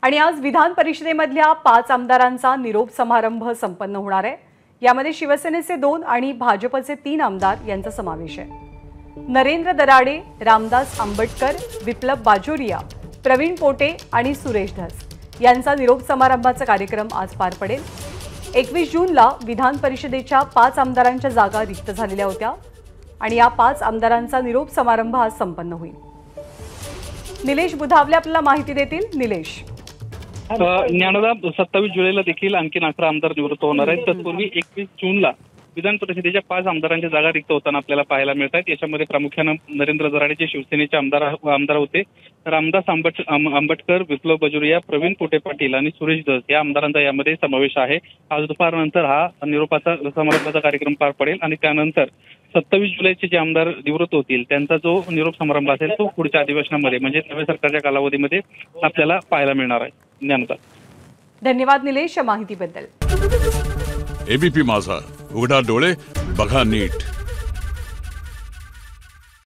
आणि आज विधान परिषदेमधल्या 5 आमदारांचा निरोप समारंभ संपन्न होणार आहे। यामध्ये शिवसेनेचे 2 आणि भाजपचे 3 आमदार यांचा समावेश आहे। नरेंद्र दराडे, रामदास आंबटकर, विप्लव बाजोरिया, प्रवीण पोटे आणि सुरेश धस यांचा निरोप समारंभाचा कार्यक्रम आज पार पडेल। 21 जूनला विधान परिषदेच्या 5 आमदारांच्या जागा रिक्त झालेल्या होत्या आणि या 5 आमदारांचा निरोप समारंभ आज संपन्न होईल। निलेश बुधावले आपल्याला माहिती देतील। निलेश, ज्ञानदा 27 जुलैला देखील आणखी 11 आमदार निवृत्त होणार आहेत। तत्पूर्वी 21 जूनला विधान परिषदेच्या 5 आमदारांच्या जागा रिक्त होताना आपल्याला पाहायला मिळत आहेत। याच्यामध्ये प्रामुख्याने नरेंद्र दराडे जे शिवसेनेचे आमदार होते, रामदास आंबटकर, विप्लव बाजोरिया, प्रवीण पोटे पाटील आणि सुरेश धस या आमदारांचा यामध्ये समावेश आहे। आज दुपारनंतर हा निरोपाचा समारंभाचा कार्यक्रम पार पडेल आणि त्यानंतर 27 जुलैचे जे आमदार निवृत्त होतील त्यांचा जो निरोप समारंभ असेल तो पुढच्या अधिवेशनामध्ये म्हणजे नव्या सरकारच्या कालावधीमध्ये आपल्याला पाहायला मिळणार आहे। ज्ञानदा, धन्यवाद निलेश या माहितीबद्दल। एबीपी माझा, उघडा डोळे बघा नीट।